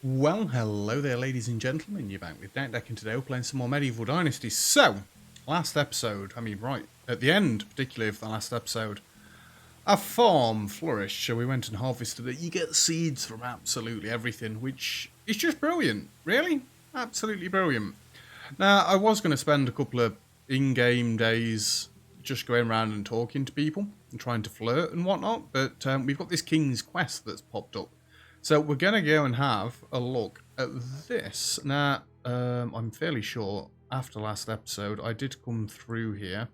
Well, hello there, ladies and gentlemen. You're back with Deck, and today we're playing some more Medieval Dynasty. So, last episode, right at the end, particularly of the last episode, our farm flourished. So we went and harvested it. You get seeds from absolutely everything, which is just brilliant. Really, absolutely brilliant. Now, I was going to spend a couple of in-game days just going around and talking to people and trying to flirt and whatnot, but we've got this King's Quest that's popped up. So we're going to go and have a look at this. Now, I'm fairly sure after last episode, I did come through here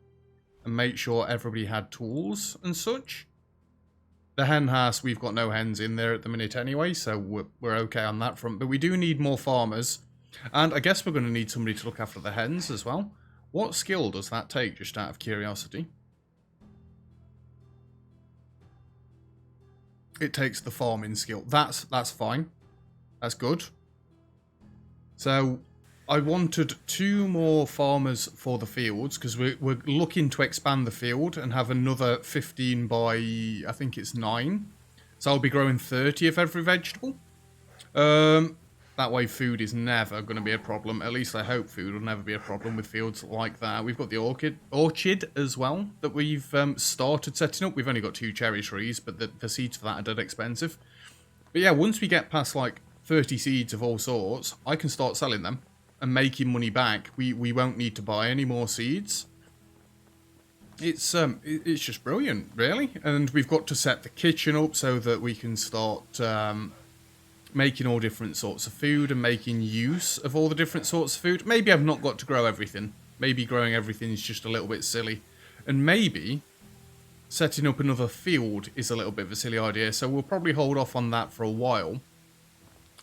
and make sure everybody had tools and such. The hen house, we've got no hens in there at the minute anyway, so we're okay on that front. But we do need more farmers. And I guess we're going to need somebody to look after the hens as well. What skill does that take, just out of curiosity? It takes the farming skill. That's fine. That's good. So I wanted 2 more farmers for the fields because we're looking to expand the field and have another 15 by, I think it's 9. So I'll be growing 30 of every vegetable. That way food is never going to be a problem. At least I hope food will never be a problem with fields like that. We've got the orchid as well that we've started setting up. We've only got 2 cherry trees, but the seeds for that are dead expensive. But yeah, once we get past like 30 seeds of all sorts, I can start selling them and making money back. We won't need to buy any more seeds. It's just brilliant, really. And we've got to set the kitchen up so that we can start making all different sorts of food and making use of all the different sorts of food. Maybe I've not got to grow everything. Maybe growing everything is just a little bit silly. And maybe setting up another field is a little bit of a silly idea. So we'll probably hold off on that for a while.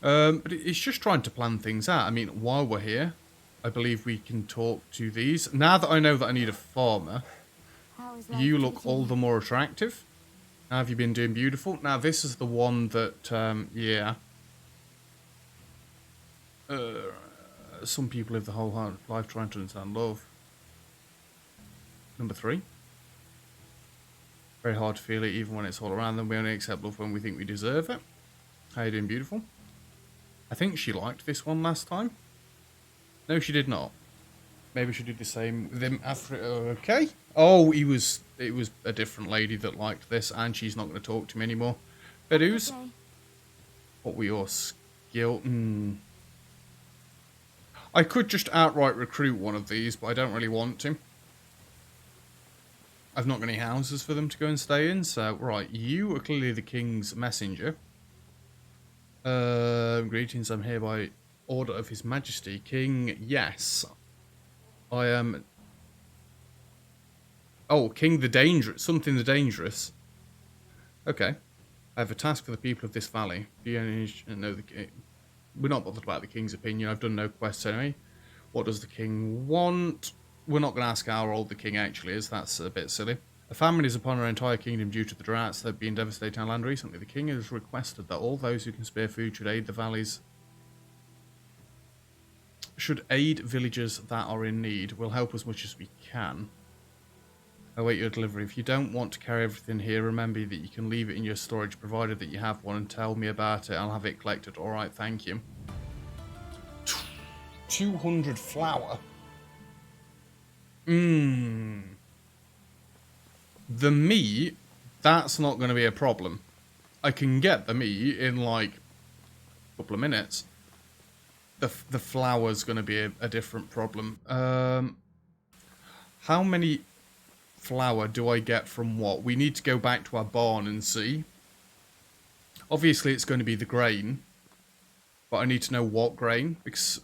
But it's just trying to plan things out. I mean, while we're here, I believe we can talk to these. Now that I know that I need a farmer, you look all the more attractive. How have you been doing? Beautiful. Now, this is the one that, yeah. Some people live the whole life trying to understand love. Number 3. Very hard to feel it even when it's all around them. We only accept love when we think we deserve it. How you doing? Beautiful. I think she liked this one last time. No, she did not. Maybe she did the same with him after. Okay. Oh, it was a different lady that liked this, and she's not going to talk to me anymore. Bedus, okay. What were your skill? I could just outright recruit one of these, but I don't really want to. I've not got any houses for them to go and stay in, so right, you are clearly the king's messenger. Greetings, I'm here by order of His Majesty. King, yes. I am... Oh, King the Dangerous. Something the Dangerous. Okay. I have a task for the people of this valley. Do you know the king? We're not bothered about the king's opinion. I've done no quests anyway. What does the king want? We're not going to ask how old the king actually is. That's a bit silly. A famine is upon our entire kingdom due to the droughts that have been devastating our land recently. The king has requested that all those who can spare food should aid the valleys. Should aid villagers that are in need. We'll help as much as we can. Await your delivery. If you don't want to carry everything here, remember that you can leave it in your storage, provided that you have one, and tell me about it. I'll have it collected. Alright, thank you. 200 flour. The meat, that's not going to be a problem. I can get the meat in like a couple of minutes. The flour's going to be a different problem. How many flour do I get from what? We need to go back to our barn and see. Obviously it's going to be the grain, but I need to know what grain, because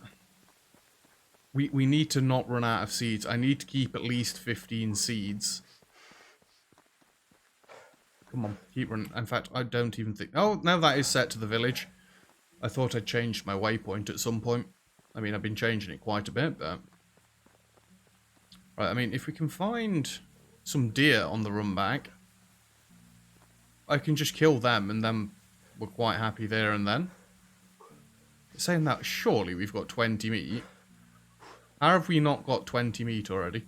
we need to not run out of seeds. I need to keep at least 15 seeds. Come on, keep running. In fact, I don't even think... Oh, now that is set to the village. I thought I'd changed my waypoint at some point. I mean, I've been changing it quite a bit, but... Right, I mean, if we can find some deer on the run back, I can just kill them, and then we're quite happy there and then. Saying that, surely we've got 20 meat. How have we not got 20 meat already?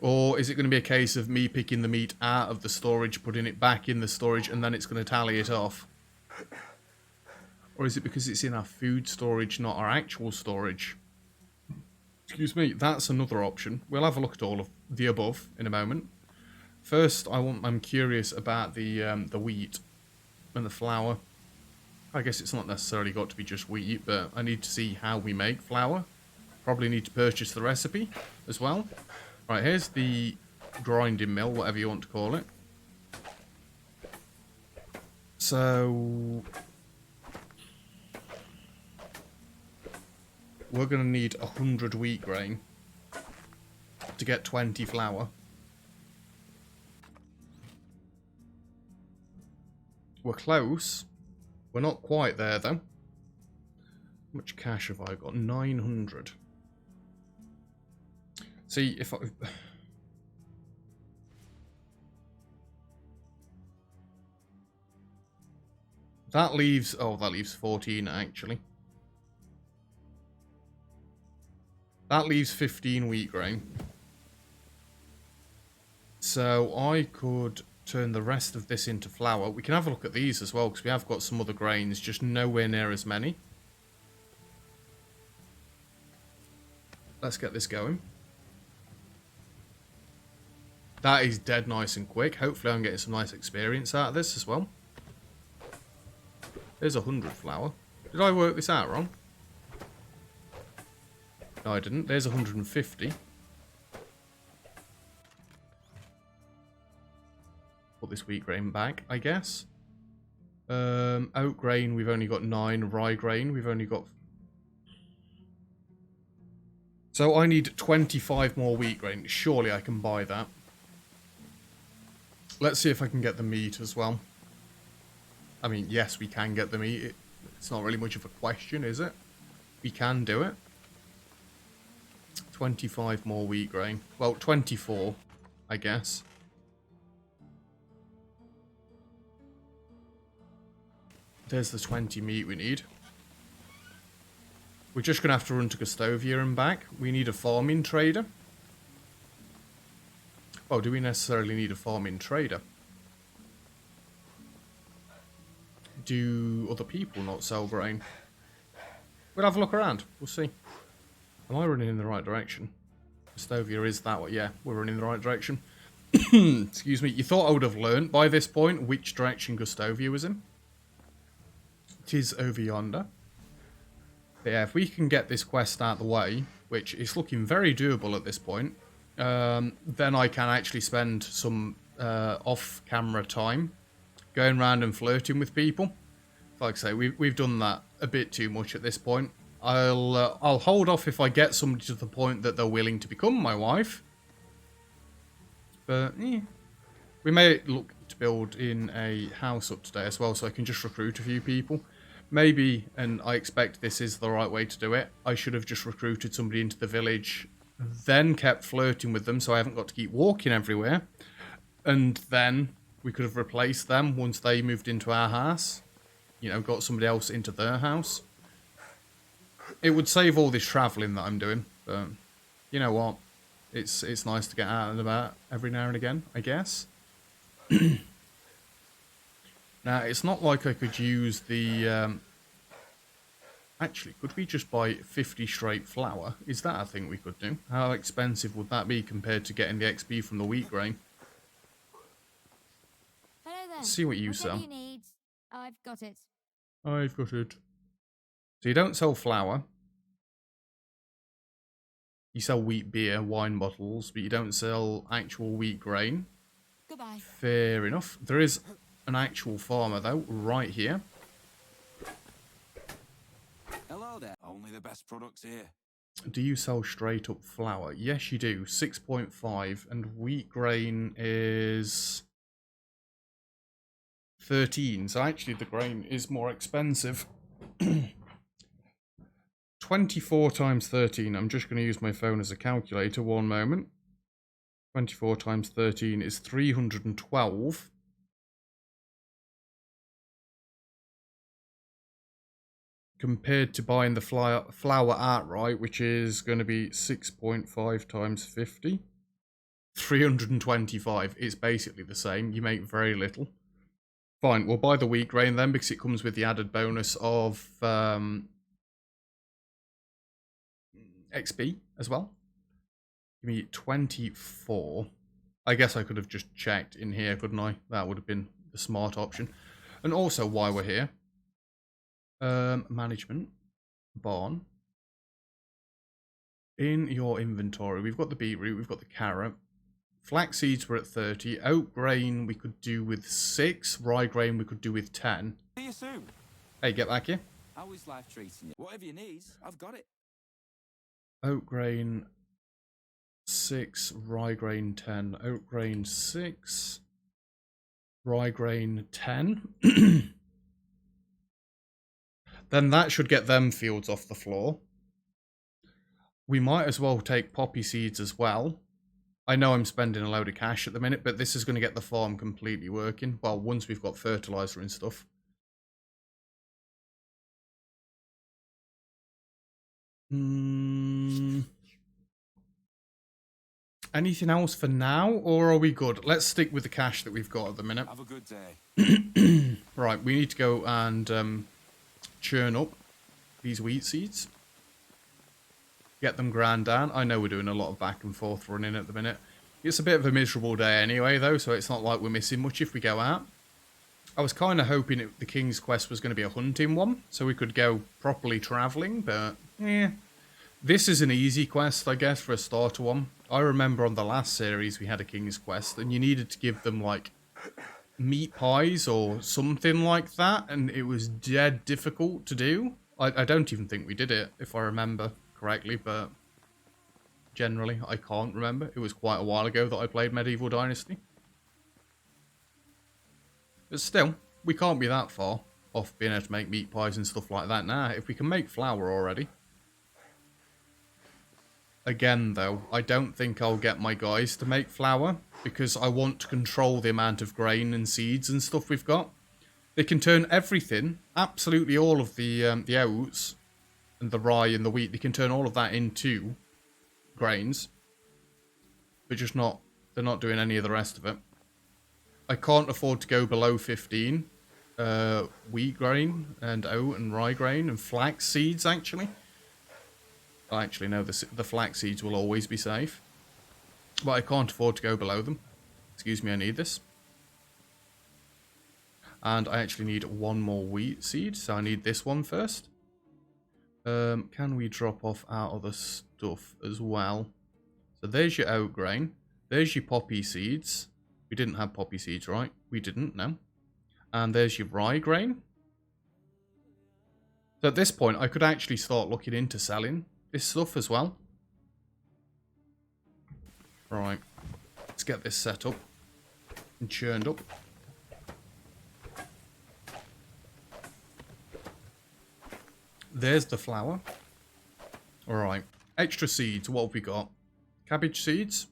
Or is it going to be a case of me picking the meat out of the storage, putting it back in the storage, and then it's going to tally it off? Or is it because it's in our food storage, not our actual storage? Excuse me, that's another option. We'll have a look at all of the above in a moment. First, I'm curious about the wheat and the flour. I guess it's not necessarily got to be just wheat, but I need to see how we make flour. Probably need to purchase the recipe as well. Right, here's the grinding mill, whatever you want to call it. So we're going to need 100 wheat grain to get 20 flour. We're close. We're not quite there, though. How much cash have I got? 900. See, if I... That leaves... Oh, that leaves 14, actually. That leaves 15 wheat grain. So I could turn the rest of this into flour. We can have a look at these as well, because we have got some other grains, just nowhere near as many. Let's get this going. That is dead nice and quick. Hopefully I'm getting some nice experience out of this as well. There's 100 flour. Did I work this out wrong? No, I didn't. There's 150. Put this wheat grain back, I guess. Oat grain, we've only got 9. Rye grain, we've only got... So I need 25 more wheat grain. Surely I can buy that. Let's see if I can get the meat as well. I mean, yes, we can get the meat. It's not really much of a question, is it? We can do it. 25 more wheat grain. Well, 24, I guess. There's the 20 meat we need. We're just going to have to run to Gustovia and back. We need a farming trader. Oh, do we necessarily need a farming trader? Do other people not sell grain? We'll have a look around. We'll see. Am I running in the right direction? Gustovia is that way. Yeah, we're running in the right direction. Excuse me. You thought I would have learned by this point which direction Gustovia was in? It is over yonder. But yeah, if we can get this quest out of the way, which is looking very doable at this point, then I can actually spend some off-camera time going around and flirting with people. Like I say, we've done that a bit too much at this point. I'll hold off if I get somebody to the point that they're willing to become my wife. But yeah, we may look to build in a house up today as well, so I can just recruit a few people. Maybe, and I expect this is the right way to do it, I should have just recruited somebody into the village, then kept flirting with them so I haven't got to keep walking everywhere. And then we could have replaced them once they moved into our house. You know, got somebody else into their house. It would save all this travelling that I'm doing, but you know what? It's nice to get out and about every now and again, I guess. Now, it's not like I could use the... Actually, could we just buy 50 straight flour? Is that a thing we could do? How expensive would that be compared to getting the XP from the wheat grain? Hello there. Let's see what you Whatever sell. you need, I've got it. I've got it. So you don't sell flour. You sell wheat beer, wine bottles, but you don't sell actual wheat grain. Goodbye. Fair enough. There is an actual farmer, though, right here. Hello there. Only the best products here. Do you sell straight up flour? Yes, you do. 6.5. And wheat grain is 13. So actually the grain is more expensive. 24 times 13. I'm just going to use my phone as a calculator. One moment. 24 times 13 is 312. Compared to buying the flour outright, which is going to be 6.5 times 50. 325. It's basically the same. You make very little. Fine, we'll buy the wheat grain then because it comes with the added bonus of XP as well. Give me 24. I guess I could have just checked in here, couldn't I? That would have been the smart option. And also, while we're here, management, barn. In your inventory, we've got the beetroot, we've got the carrot. Flax seeds were at 30. Oat grain we could do with 6. Rye grain we could do with 10. See you soon. Hey, get back here. How is life treating you? Whatever you need, I've got it. Oat grain 6, rye grain 10. Oat grain 6, rye grain 10. Then that should get them fields off the floor. We might as well take poppy seeds as well. I know I'm spending a load of cash at the minute, but this is going to get the farm completely working. Well, once we've got fertilizer and stuff. Anything else for now, or are we good? Let's stick with the cash that we've got at the minute. Have a good day. Right, we need to go and churn up these wheat seeds. Get them ground down. I know we're doing a lot of back and forth running at the minute. It's a bit of a miserable day anyway, though, so it's not like we're missing much if we go out. I was kind of hoping the King's Quest was going to be a hunting one, so we could go properly travelling, but yeah. This is an easy quest, I guess, for a starter one. I remember on the last series we had a King's Quest, and you needed to give them, like, meat pies or something like that, and it was dead difficult to do. I don't even think we did it, if I remember correctly, but generally I can't remember. It was quite a while ago that I played Medieval Dynasty. But still, we can't be that far off being able to make meat pies and stuff like that now. If we can make flour already. Again, though, I don't think I'll get my guys to make flour because I want to control the amount of grain and seeds and stuff we've got. They can turn everything, absolutely all of the oats and the rye and the wheat, they can turn all of that into grains. But just not, they're not doing any of the rest of it. I can't afford to go below 15 wheat grain and oat and rye grain and flax seeds, actually. Actually, no, the flax seeds will always be safe. But I can't afford to go below them. Excuse me, I need this. And I actually need one more wheat seed, so I need this one first. Can we drop off our other stuff as well? So there's your oat grain. There's your poppy seeds. We didn't have poppy seeds, right? We didn't, no. And there's your rye grain. So at this point, I could actually start looking into selling this stuff as well. Right. Let's get this set up and churned up. There's the flour. Alright. Extra seeds. What have we got? Cabbage seeds.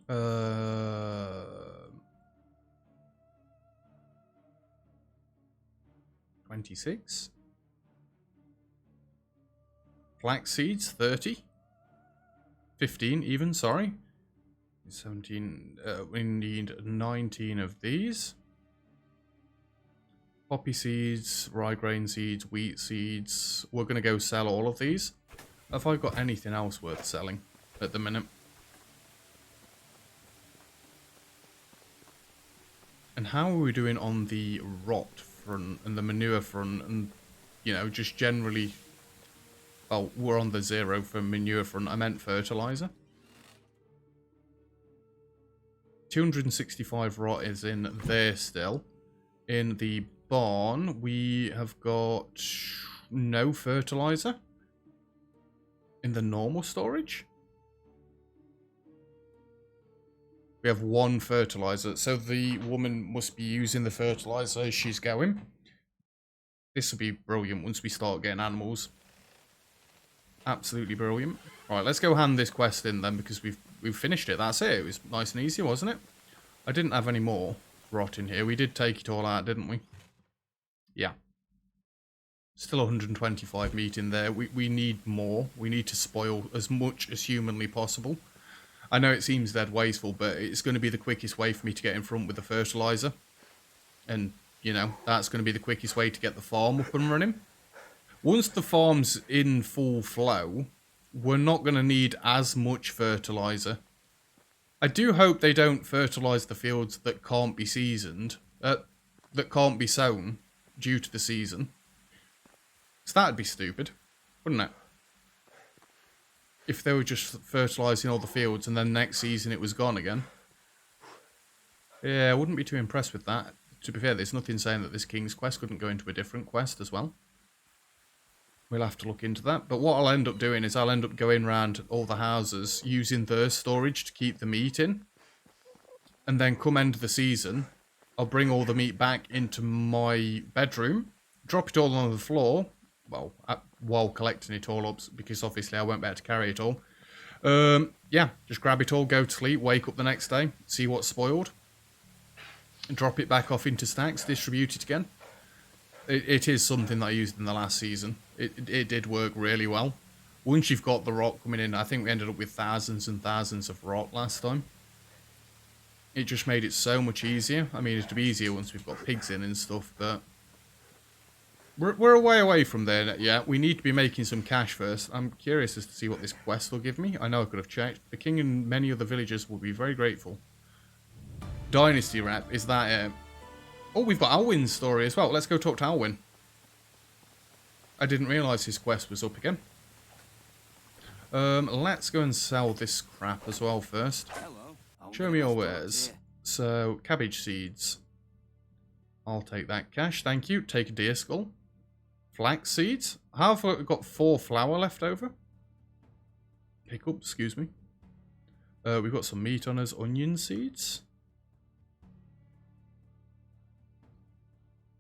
26. Flax seeds, 30. 15 even, sorry. 17. We need 19 of these. Poppy seeds, rye grain seeds, wheat seeds. We're going to go sell all of these. Have I got anything else worth selling at the minute? And how are we doing on the rot front and the manure front and, you know, just generally... Oh, we're on the 0 for manure front. I meant fertilizer. 265 rot is in there still. In the barn, we have got no fertilizer. In the normal storage, we have 1 fertilizer. So the woman must be using the fertilizer as she's going. This will be brilliant once we start getting animals. Absolutely brilliant. Right, let's go hand this quest in then, because we've finished it. That's it. It was nice and easy, wasn't it? I didn't have any more rot in here. We did take it all out, didn't we? Yeah. Still 125 meat in there. We need more. We need to spoil as much as humanly possible. I know it seems dead wasteful, but it's going to be the quickest way for me to get in front with the fertilizer. And, you know, that's going to be the quickest way to get the farm up and running. Once the farm's in full flow, we're not going to need as much fertilizer. I do hope they don't fertilize the fields that can't be seasoned, that can't be sown due to the season. So that'd be stupid, wouldn't it? If they were just fertilizing all the fields and then next season it was gone again. Yeah, I wouldn't be too impressed with that. To be fair, there's nothing saying that this King's Quest couldn't go into a different quest as well. We'll have to look into that. But what I'll end up doing is I'll end up going around all the houses using their storage to keep the meat in. And then come end of the season, I'll bring all the meat back into my bedroom, drop it all on the floor, well, while collecting it all up, because obviously I won't be able to carry it all. Yeah, just grab it all, go to sleep, wake up the next day, see what's spoiled, and drop it back off into stacks, distribute it again. It is something that I used in the last season. It did work really well. Once you've got the rock coming in, I think we ended up with thousands and thousands of rock last time. It just made it so much easier. I mean, it'd be easier once we've got pigs in and stuff, but we're a way away from there yet. We need to be making some cash first. I'm curious as to see what this quest will give me. I know I could have checked. The king and many other villagers will be very grateful. Dynasty rep, is that it? Oh, we've got Alwyn's story as well. Let's go talk to Alwyn. I didn't realise his quest was up again. Let's go and sell this crap as well first. Hello. Show me your wares. So, cabbage seeds. I'll take that cash, thank you. Take a deer skull. Flax seeds. How have I got 4 flour left over? Pick up, excuse me. We've got some meat on us. Onion seeds.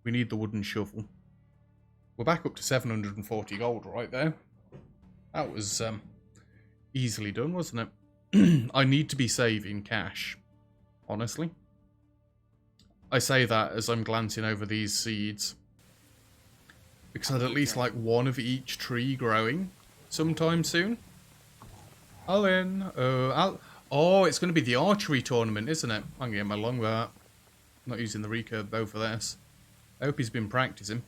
We need the wooden shovel. We're back up to 740 gold right there. That was easily done, wasn't it? I need to be saving cash, honestly. I say that as I'm glancing over these seeds. Because I'd at least like one of each tree growing sometime soon. Alan, oh, it's going to be the archery tournament, isn't it? I'm getting along with that. Not using the recurve bow for this. I hope he's been practicing.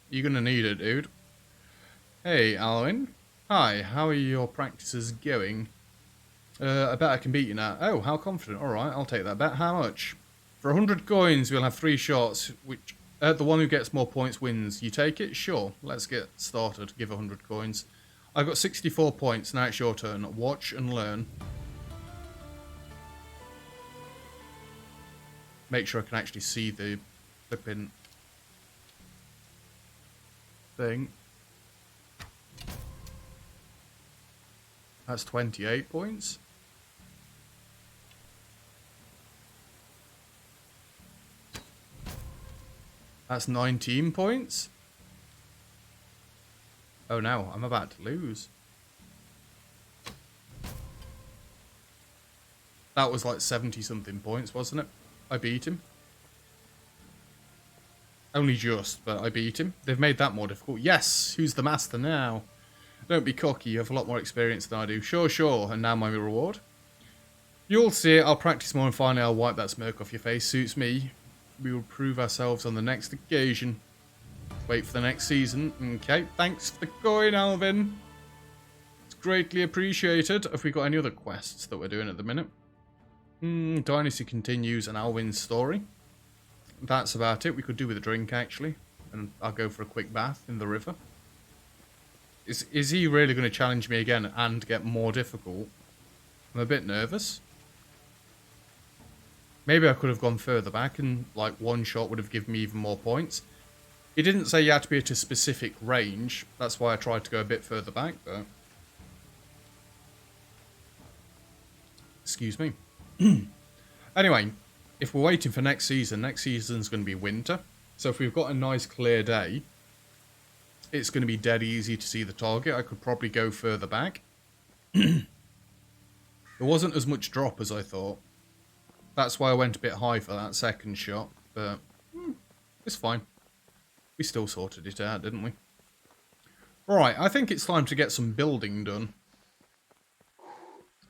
You're going to need it, dude. Hey, Alwyn. Hi, how are your practices going? I bet I can beat you now. Oh, how confident. Alright, I'll take that bet. How much? For 100 coins, we'll have 3 shots, which the one who gets more points wins. You take it? Sure. Let's get started. Give 100 coins. I've got 64 points. Now it's your turn. Watch and learn. Make sure I can actually see the flipping thing. That's 28 points. That's 19 points. Oh no, I'm about to lose. That was like 70 something points, wasn't it? I beat him. Only just, but I beat him. They've made that more difficult. Yes, who's the master now? Don't be cocky, you have a lot more experience than I do. Sure, sure, and now my reward. You'll see it, I'll practice more and finally I'll wipe that smirk off your face. Suits me. We will prove ourselves on the next occasion. Wait for the next season. Okay, thanks for the coin, Alvin. It's greatly appreciated. Have we got any other quests that we're doing at the minute? Dynasty continues and Alwyn's story. That's about it. We could do with a drink, actually. And I'll go for a quick bath in the river. Is he really going to challenge me again and get more difficult? I'm a bit nervous. Maybe I could have gone further back and like one shot would have given me even more points. He didn't say you had to be at a specific range. That's why I tried to go a bit further back, but... Excuse me. Anyway, if we're waiting for next season's going to be winter. So if we've got a nice clear day, it's going to be dead easy to see the target. I could probably go further back. There wasn't as much drop as I thought. That's why I went a bit high for that second shot, but it's fine. We still sorted it out, didn't we? Right, I think it's time to get some building done.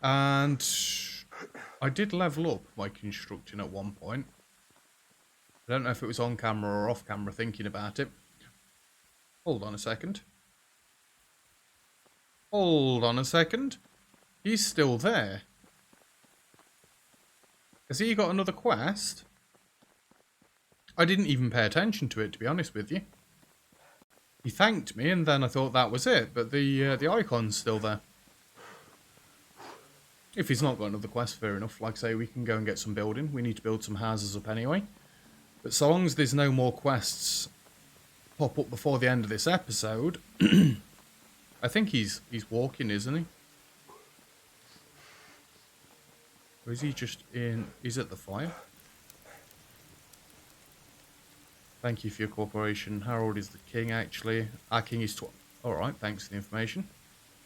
And I did level up my constructing at one point. I don't know if it was on camera or off camera thinking about it. Hold on a second. Hold on a second. He's still there. Has he got another quest? I didn't even pay attention to it, to be honest with you. He thanked me, and then I thought that was it, but the icon's still there. If he's not got another quest, fair enough. Like I say, we can go and get some building. We need to build some houses up anyway. But so long as there's no more quests pop up before the end of this episode, I think he's walking, isn't he? Or is he just in... He's at the fire. Thank you for your cooperation. Harold is the king, actually. Our king is... Alright, thanks for the information.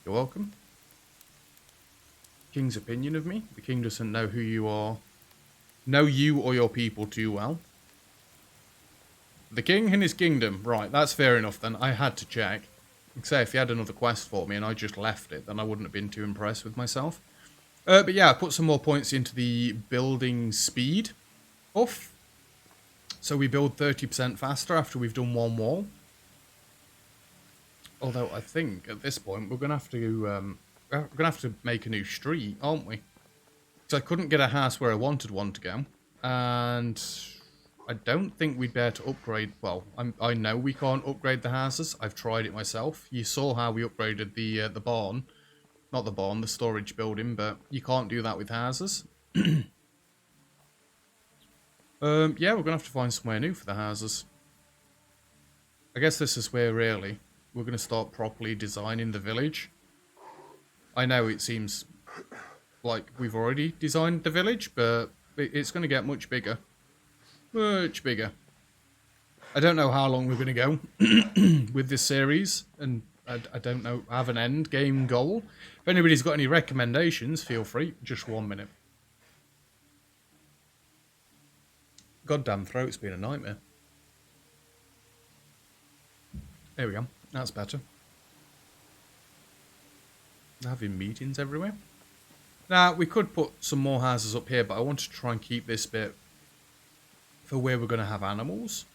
You're welcome. King's opinion of me. The king doesn't know who you are. Know you or your people too well. The king and his kingdom. Right, that's fair enough then. I had to check. Like I say, if he had another quest for me and I just left it, then I wouldn't have been too impressed with myself. But yeah, I put some more points into the building speed buff. So we build 30% faster after we've done one wall. Although I think at this point we're gonna have to make a new street, aren't we? Because I couldn't get a house where I wanted one to go, and I don't think we'd be able to upgrade. Well, I know we can't upgrade the houses. I've tried it myself. You saw how we upgraded the barn. Not the barn, the storage building, but you can't do that with houses. Yeah, we're going to have to find somewhere new for the houses. I guess this is where, really, we're going to start properly designing the village. I know it seems like we've already designed the village, but it's going to get much bigger. Much bigger. I don't know how long we're going to go with this series, and I don't know, have an end game goal. If anybody's got any recommendations, feel free. Just 1 minute. Goddamn throat's been a nightmare. There we go. That's better. Having meetings everywhere. Now, we could put some more houses up here, but I want to try and keep this bit for where we're going to have animals.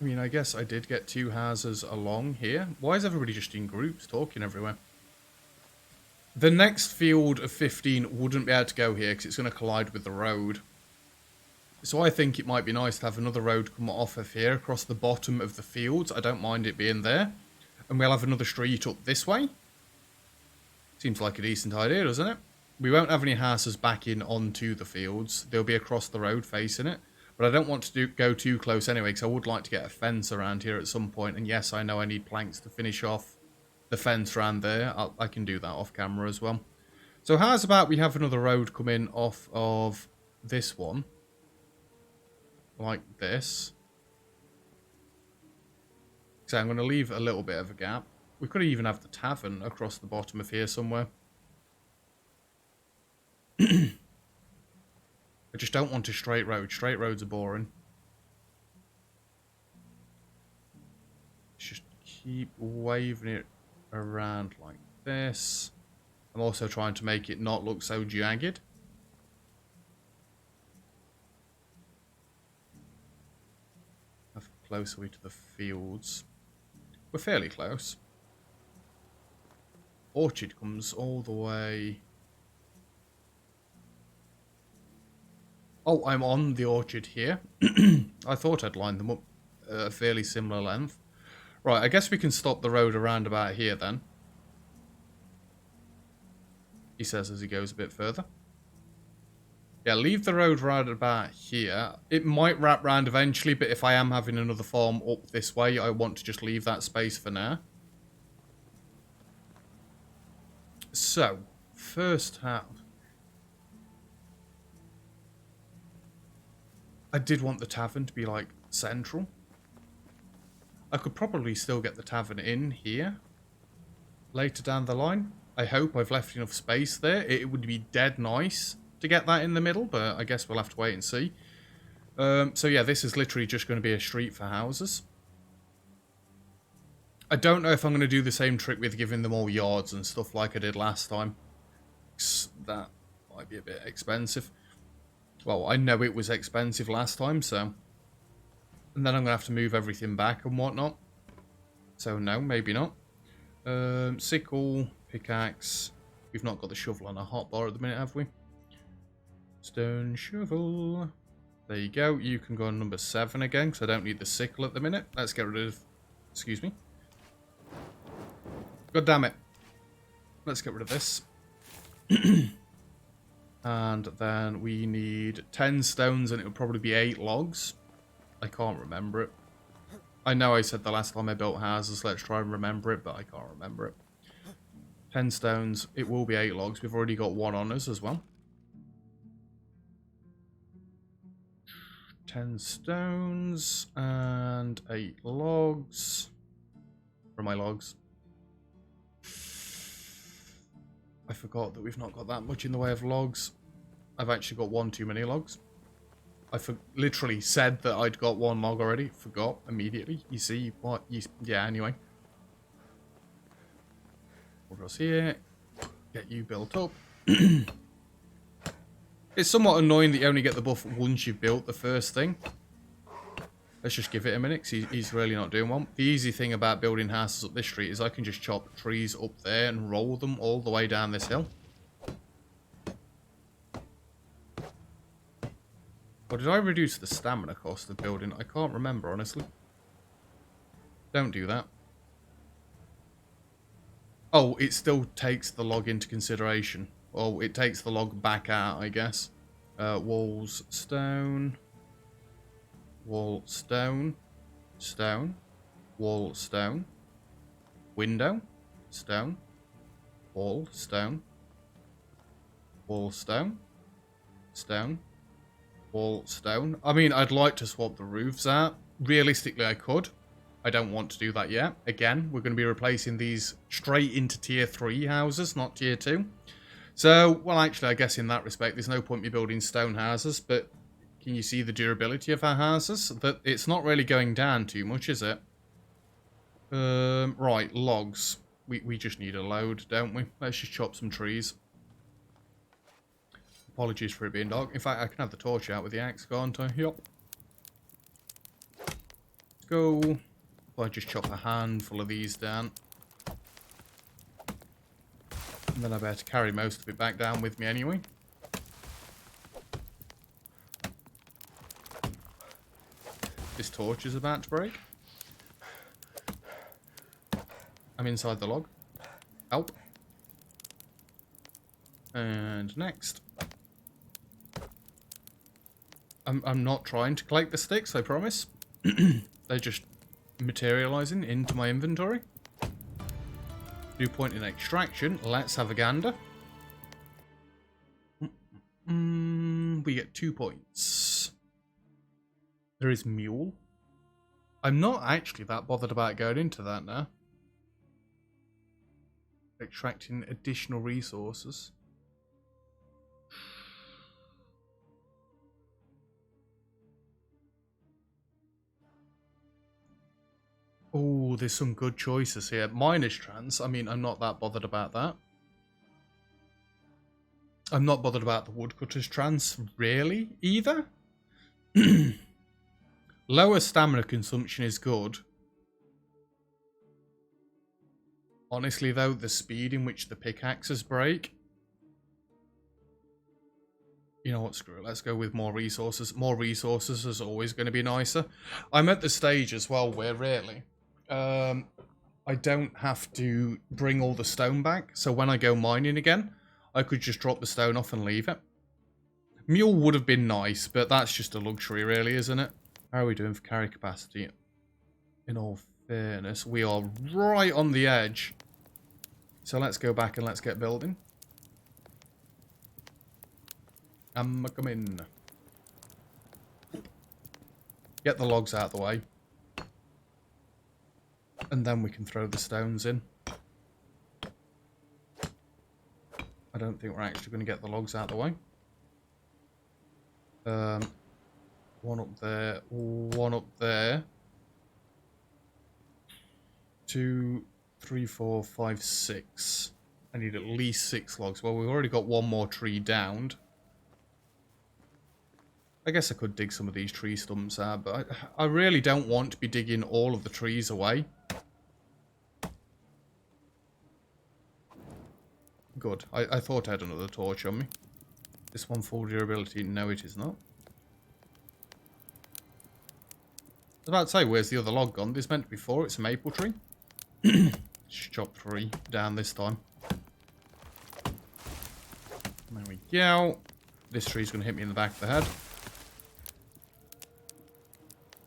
I mean, I guess I did get 2 houses along here. Why is everybody just in groups talking everywhere? The next field of 15 wouldn't be able to go here because it's going to collide with the road. So I think it might be nice to have another road come off of here across the bottom of the fields. I don't mind it being there. And we'll have another street up this way. Seems like a decent idea, doesn't it? We won't have any houses backing onto the fields. They'll be across the road facing it. But I don't want to go too close anyway, because I would like to get a fence around here at some point. And yes, I know I need planks to finish off the fence around there. I can do that off camera as well. So how's about we have another road come in off of this one? Like this. So I'm going to leave a little bit of a gap. We could even have the tavern across the bottom of here somewhere. I just don't want a straight road. Straight roads are boring. Just keep waving it around like this. I'm also trying to make it not look so jagged. How close are we to the fields? We're fairly close. Orchard comes all the way... Oh, I'm on the orchard here. I thought I'd lined them up a fairly similar length. Right, I guess we can stop the road around about here then. He says as he goes a bit further. Yeah, leave the road right about here. It might wrap round eventually, but if I am having another farm up this way, I want to just leave that space for now. So, first house. I did want the tavern to be, like, central. I could probably still get the tavern in here later down the line. I hope I've left enough space there. It would be dead nice to get that in the middle, but I guess we'll have to wait and see. So yeah, this is literally just going to be a street for houses. I don't know if I'm going to do the same trick with giving them all yards and stuff like I did last time. That might be a bit expensive. Well, I know it was expensive last time, so... And then I'm going to have to move everything back and whatnot. So no, maybe not. Sickle, pickaxe. We've not got the shovel on a hotbar at the minute, have we? Stone shovel. There you go. You can go on number 7 again, because I don't need the sickle at the minute. Let's get rid of... Excuse me. God damn it. Let's get rid of this. And then we need 10 stones, and it would probably be 8 logs. I can't remember it. I know I said the last time I built houses, let's try and remember it, but I can't remember it. 10 stones, it will be 8 logs. We've already got 1 on us as well. 10 stones and 8 logs. Where are my logs? I forgot that we've not got that much in the way of logs. I've actually got 1 too many logs. I literally said that I'd got 1 log already. Forgot immediately. You see what? Yeah, anyway. What else here? Get you built up. It's somewhat annoying that you only get the buff once you've built the first thing. Let's just give it a minute, because he's really not doing one. The easy thing about building houses up this street is I can just chop trees up there and roll them all the way down this hill. Or did I reduce the stamina cost of building? I can't remember, honestly. Don't do that. Oh, it still takes the log into consideration. Oh, it takes the log back out, I guess. Walls, stone. Wall, stone. Stone. Wall, stone. Window, stone. Wall, stone. Wall, stone. Stone. Wall, stone. I mean, I'd like to swap the roofs out. Realistically, I could. I don't want to do that yet. Again, we're going to be replacing these straight into tier 3 houses, not tier 2. So, well, actually, I guess in that respect, there's no point me building stone houses, but can you see the durability of our houses? That it's not really going down too much, is it? Right, logs. We just need a load, don't we? Let's just chop some trees. Apologies for it being dark. In fact, I can have the torch out with the axe, can't I? Yep. Let's go. I'll just chop a handful of these down. And then I better carry most of it back down with me anyway. This torch is about to break. I'm inside the log. Help. And next. I'm not trying to collect the sticks, I promise. They're just materializing into my inventory. Dew point in extraction. Let's have a gander. We get 2 points. There is mule. I'm not actually that bothered about going into that now. Extracting additional resources. Oh, there's some good choices here. Miners trans. I mean, I'm not that bothered about that. I'm not bothered about the woodcutters trans, really, either. Lower stamina consumption is good. Honestly, though, the speed in which the pickaxes break... You know what, screw it. Let's go with more resources. More resources is always going to be nicer. I'm at the stage as well where, really... I don't have to bring all the stone back, so when I go mining again, I could just drop the stone off and leave it. Mule would have been nice, but that's just a luxury really, isn't it? How are we doing for carry capacity? In all fairness, we are right on the edge. So let's go back and let's get building. I'm coming. Get the logs out of the way. And then we can throw the stones in. I don't think we're actually going to get the logs out of the way. One up there. One up there. 2, 3, 4, 5, 6. I need at least 6 logs. Well, we've already got 1 more tree downed. I guess I could dig some of these tree stumps out, but I really don't want to be digging all of the trees away. Good. I thought I had another torch on me. This one full durability? No, it is not. I was about to say, where's the other log gone? This meant to be 4. It's a maple tree. Just chop 3 down this time. There we go. This tree's going to hit me in the back of the head.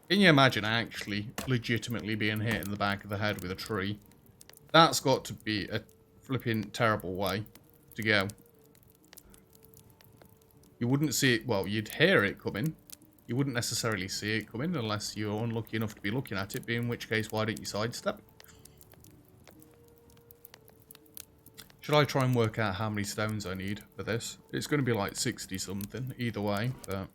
Can you imagine actually legitimately being hit in the back of the head with a tree? That's got to be a flipping terrible way to go. You wouldn't see it, well, you'd hear it coming. You wouldn't necessarily see it coming unless you're unlucky enough to be looking at it, in which case, why don't you sidestep? Should I try and work out how many stones I need for this? It's going to be like 60 something either way, but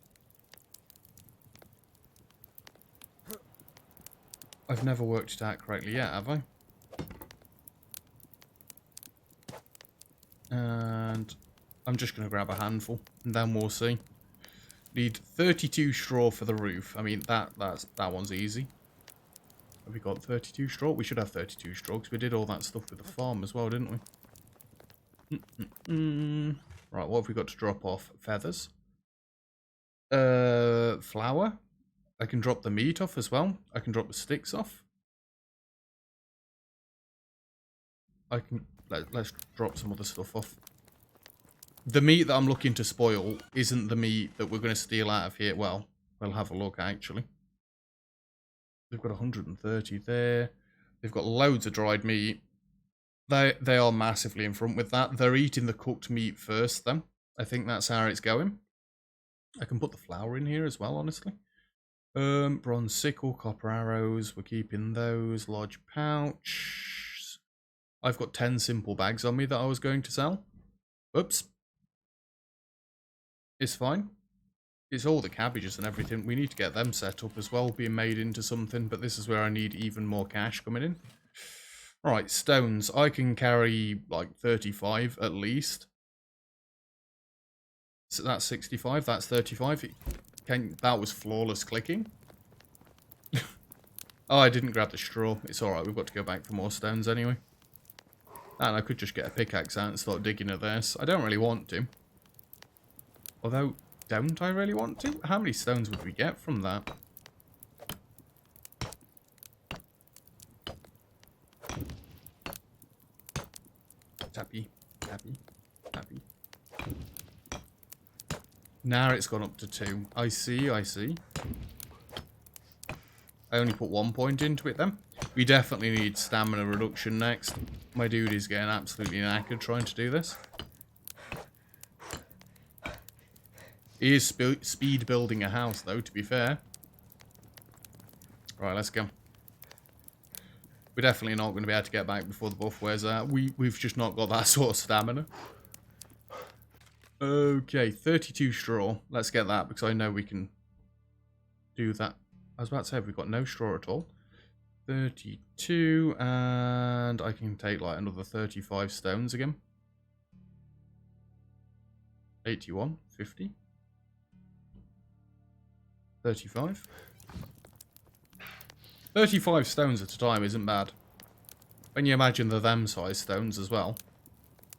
I've never worked it out correctly yet, have I? And I'm just going to grab a handful and then we'll see. Need 32 straw for the roof. I mean, that one's easy. Have we got 32 straw? We should have 32 straw because we did all that stuff with the farm as well, didn't we? Right, what have we got to drop off? Feathers. Flour. I can drop the meat off as well. I can drop the sticks off. I can... Let's drop some other stuff off. The meat that I'm looking to spoil isn't the meat that we're going to steal out of here. Well, we'll have a look, actually. They've got 130 there. They've got loads of dried meat. They are massively in front with that. They're eating the cooked meat first, though. I think that's how it's going. I can put the flour in here as well, honestly. Bronze sickle, copper arrows. We're keeping those. Large pouch. I've got 10 simple bags on me that I was going to sell. Oops. It's fine. It's all the cabbages and everything. We need to get them set up as well, being made into something. But this is where I need even more cash coming in. Right, stones. I can carry like 35 at least. So that's 65. That's 35. That was flawless clicking. Oh, I didn't grab the straw. It's alright. We've got to go back for more stones anyway. And I could just get a pickaxe out and start digging at this. I don't really want to. Although, don't I really want to? How many stones would we get from that? Tappy, tappy, tappy. Now it's gone up to 2. I see, I see. I only put 1 point into it then. We definitely need stamina reduction next. My dude is getting absolutely knackered trying to do this. He is speed building a house though, to be fair. Right, let's go. We're definitely not going to be able to get back before the buff wears out. We've just not got that sort of stamina. Okay, 32 straw. Let's get that because I know we can do that. I was about to say, we've got no straw at all. 32, and I can take like another 35 stones again. 81, 50. 35. 35 stones at a time isn't bad. When you imagine the them size stones as well.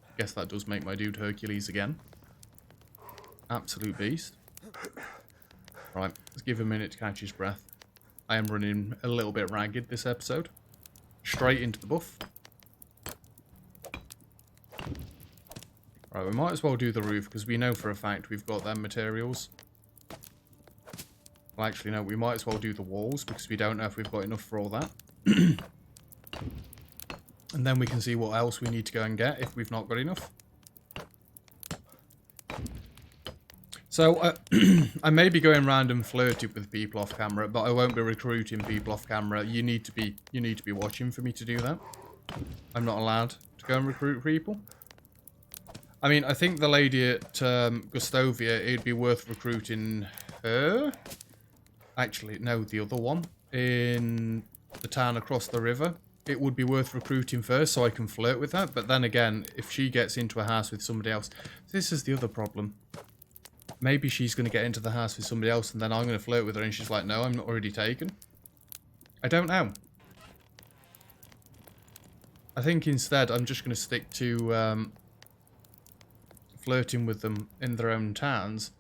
I guess that does make my dude Hercules again. Absolute beast. Right, let's give him a minute to catch his breath. I am running a little bit ragged this episode. Straight into the buff. Right, we might as well do the roof because we know for a fact we've got them materials. Well, actually, no, we might as well do the walls because we don't know if we've got enough for all that. And then we can see what else we need to go and get if we've not got enough. So, I may be going round and flirting with people off camera, but I won't be recruiting people off camera. You need to be watching for me to do that. I'm not allowed to go and recruit people. I mean, I think the lady at Gustovia, it'd be worth recruiting her. Actually, no, the other one in the town across the river. It would be worth recruiting first so I can flirt with her. But then again, if she gets into a house with somebody else, this is the other problem. maybe she's going to get into the house with somebody else and then I'm going to flirt with her and she's like, no, I'm not already taken. I don't know. I think instead I'm just going to stick to flirting with them in their own towns.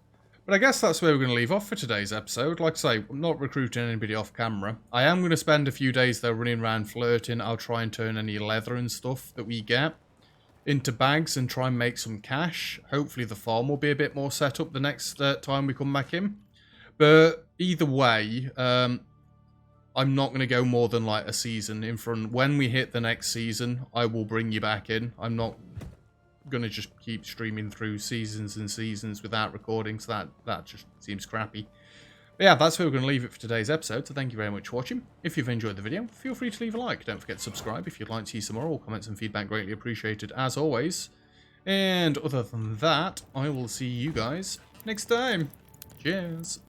But I guess that's where we're going to leave off for today's episode. Like I say, I'm not recruiting anybody off camera. I am going to spend a few days though running around flirting. I'll try and turn any leather and stuff that we get into bags and try and make some cash. Hopefully the farm will be a bit more set up the next time we come back in. But either way, I'm not going to go more than like a season in front. When we hit the next season, I will bring you back in. I'm not going to just keep streaming through seasons and seasons without recording, so that just seems crappy. But yeah, that's where we're going to leave it for today's episode, so thank you very much for watching. If you've enjoyed the video, feel free to leave a like. Don't forget to subscribe if you'd like to see some more. All comments and feedback greatly appreciated as always. And other than that, I will see you guys next time. Cheers.